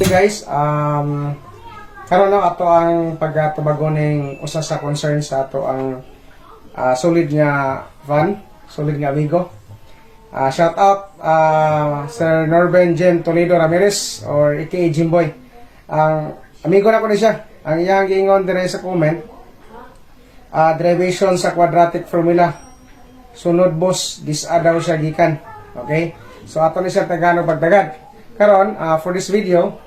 Guys, karon lang ato ang pagtubago ning usa sa concern sa ato ang solid nga van, solid nga amigo. Shout out Sir Norben Jen Toledo Ramirez or aka Jimboy. Ang amigo na ko ni siya. Ang iyang giingon dire sa comment, derivation sa quadratic formula. Sunod boss, daw siya gikan. Okay? So ato ni siya tagano pagdagad. Karon for this video,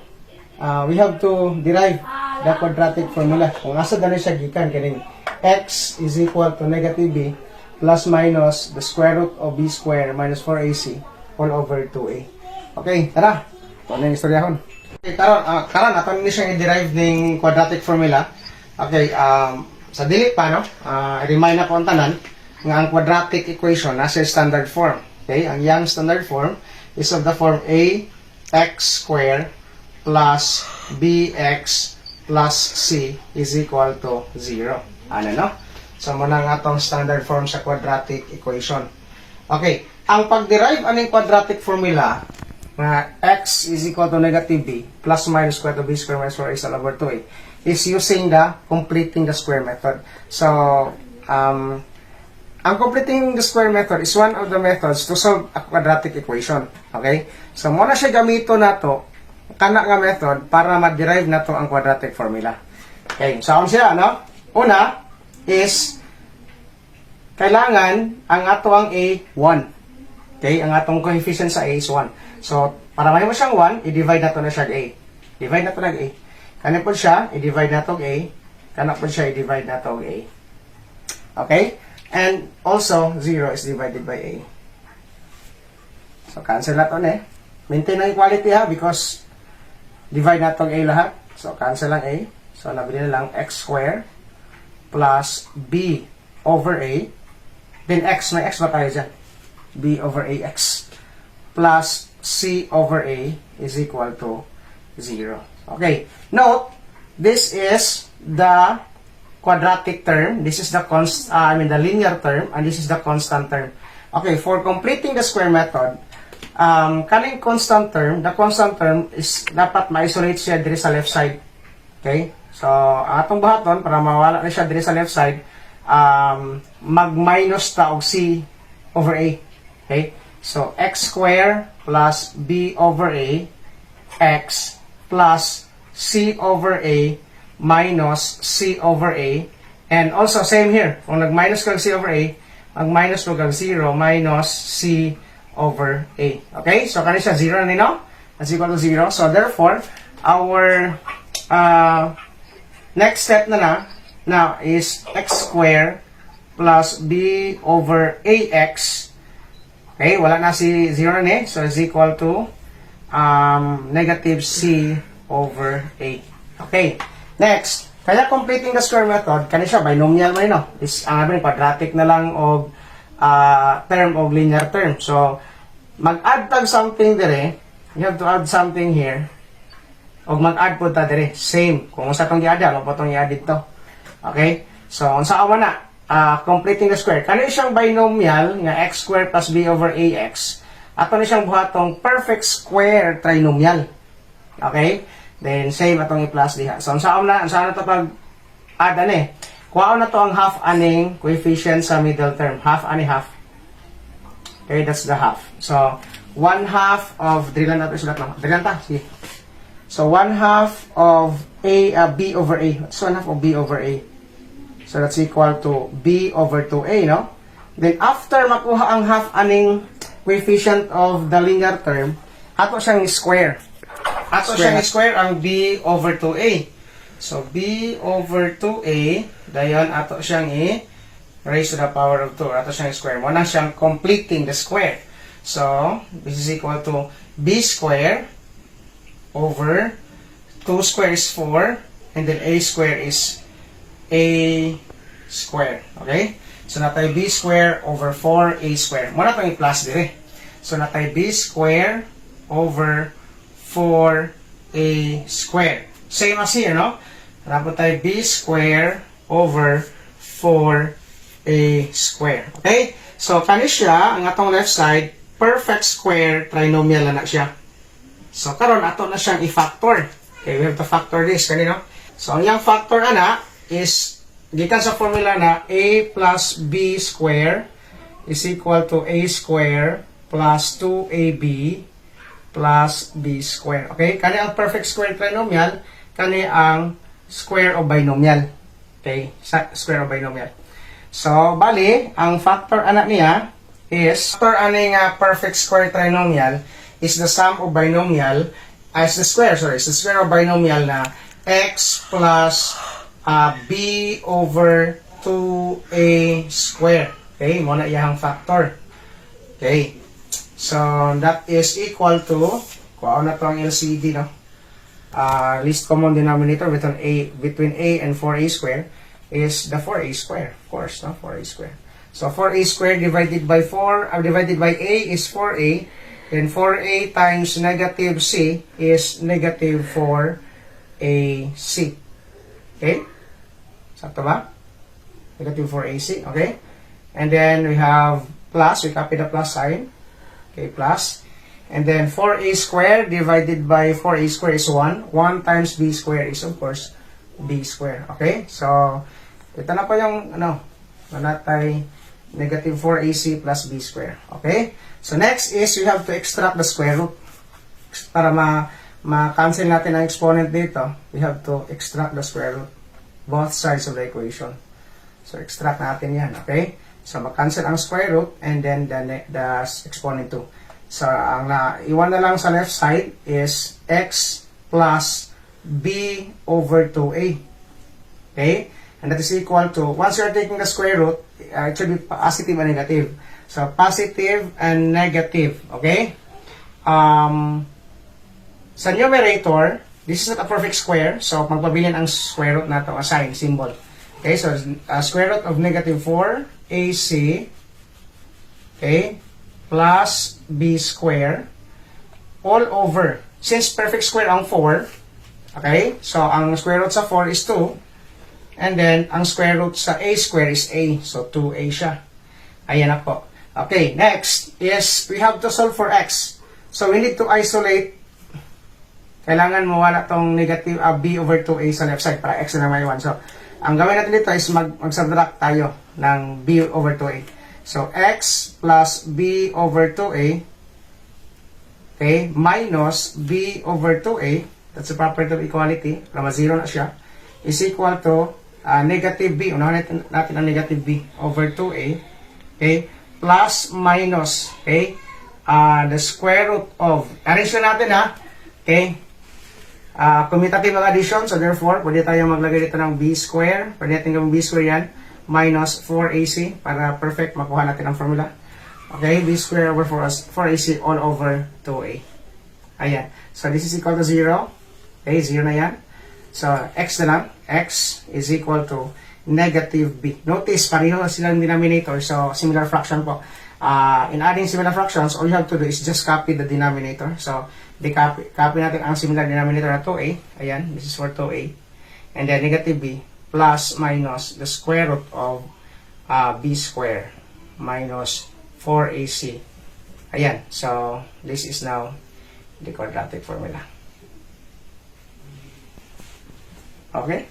we have to derive the quadratic formula. Kung asa dali siya gikan kining x is equal to negative b plus minus the square root of b square minus 4ac all over 2a. Okay, tara. Ito na yung istoryahon. Okay, karon ato ni siya i-derive ning quadratic formula. Okay, sa dili pa no, remind na ko ang tanan nga ang quadratic equation nasa standard form. Okay, ang yang standard form is of the form a x square plus bx plus c is equal to 0. Ano no? So muna nga atong standard form sa quadratic equation. Okay, ang pag-derive aning quadratic formula na x is equal to negative b plus minus square to b square minus 4ac all over 2a is using the completing the square method. So, ang completing the square method is one of the methods to solve a quadratic equation. Okay? So, muna siya gamito na to, kana nga method, para ma-derive na to ang quadratic formula. Okay, so, siya, no? Una is, kailangan ang ato ang a, 1. Okay? Ang atong coefficient sa a is 1. So, para mahimo siyang 1, i-divide na to na siya a. Divide na to na a. Kana po siya, i-divide na to a. Kana po siya, i-divide na to a. Okay? And also, 0 is divided by a. So, cancel na to na eh. Maintain ang equality ha, because divide na to a lahat. So, cancel lang a. So, nabili na lang x square plus b over a. Then x, may x ba tayo dyan? b over ax plus c over a is equal to 0. Okay. Note, this is the quadratic term. This is the the linear term, and this is the constant term. Okay, for completing the square method, kaning constant term, the constant term is dapat ma-isolate siya diri sa left side. Okay? So, atong buhaton para mawala na siya diri sa left side, mag-minus ta og c over a. Okay? So, x square plus b over a x plus c over a minus c over a. And also, same here. Kung nag-minus kag c over a, mag-minus mo kag 0 minus c over a. Okay? So, kanina siya 0 na nino. That's equal to 0. So, therefore, our next step na now is x square plus b over ax. Okay? Wala na si 0 na ni. So, is equal to negative c over a. Okay. Next, kaya completing the square method, kani siya binomial man no. Is quadratic na lang og term og linear term. So, mag-add tag something dire. You have to add something here. Og mag-add po ta dire. Same. Kung sa tong i-add, ano po tong i-add dito. Okay? So, unsa awa na? Completing the square. Kani siyang binomial nga x square plus b over ax. Ato ni siyang buhatong perfect square trinomial. Okay? Then, same atong i-plus diha. So, saan na ito pag-add ani? Kuha na to ang half aning coefficient sa middle term. Half ani half. Okay, that's the half. So, 1 half of, drilan natin sulat lang. Drilan ta, sige. So, 1 half of b over a. So, 1 half of b over a. So, that's equal to b over 2a, no? Then, after makuha ang half aning coefficient of the linear term, ato siyang square. Ato siyang square ang b over 2a. So, b over 2a, dayon ato siyang raise to the power of 2. Ato siyang square. Muna siyang completing the square. So, this is equal to b square over 2 square is 4, and then a square is a square. Okay? So, natay b square over 4a square. Muna itong i-plus dire. So, natay b square over 4a square. Same as here, no? Hanapon tayo b square over 4a square. Okay? So, kani siya, ang atong left side, perfect square trinomial na siya. So, karon ato na siyang i-factor. Okay, we have to factor this, kanino? So, ang yung factor, ana, is, gikan sa formula na, a plus b square is equal to a square plus 2ab plus b square. Okay? Kani ang perfect square trinomial, kani ang square of binomial. Okay? Square of binomial. So, bali, ang factor anak niya is, factor ani nga perfect square trinomial is the sum of binomial as the square, sorry, is the square of binomial na x plus b over 2a square. Okay? Muna iyang factor. Okay? So, that is equal to, kuha na to ang LCD, no? Least common denominator between a and 4a square is the 4a square, of course, no? 4a square. So, 4a square divided by 4, divided by a is 4a, then 4a times negative c is negative 4ac. Okay? Sakto ba? Negative 4ac, okay? And then, we have plus, we copy the plus sign. Okay, plus. And then 4a square divided by 4a square is 1. 1 times b square is, of course, b square. Okay? So, ito na po yung, manatay negative 4ac plus b square. Okay? So, next is we have to extract the square root. Para ma-cancel natin ang exponent dito, we have to extract the square root. Both sides of the equation. So, extract natin yan. Okay? So, mag-cancel ang square root and then the exponent 2. So, ang iwan na lang sa left side is x plus b over 2a. Okay? And that is equal to, once you're taking the square root, it should be positive and negative. So, positive and negative. Okay? Sa numerator, this is not a perfect square. So, magpabilin ang square root na ito, a sign, symbol. Okay? So, square root of negative 4 AC, okay, plus b square all over. Since perfect square ang 4, okay, so ang square root sa 4 is 2, and then ang square root sa a square is a, so 2a siya. Ayan na po. Okay, next is we have to solve for x. So we need to isolate, kailangan mawala tong negative b over 2a sa left side para x na may 1. So, ang gawin natin dito is mag-subtract tayo ng b over 2a. So, x plus b over 2a, okay, minus b over 2a, that's the property of equality, para ma-zero na siya, is equal to negative b, unahan natin ang negative b over 2a, okay, plus minus, okay, the square root of, arrange na natin okay, commutative ang addition, so therefore, pwede tayo maglagay dito ng b square, pwede natin gawin b square yan, minus 4ac, para perfect, makuha natin ang formula. Okay, b square over 4ac all over 2a. Ayan. So, this is equal to 0. Okay, 0 na yan. So, x na lang. X is equal to negative b. Notice, pareho silang denominator, so similar fraction po. In adding similar fractions, all you have to do is just copy the denominator. So, copy natin ang similar denominator na 2a. Ayan, this is for 2a. And then negative b plus minus the square root of b square minus 4ac. Ayan, so this is now the quadratic formula. Okay?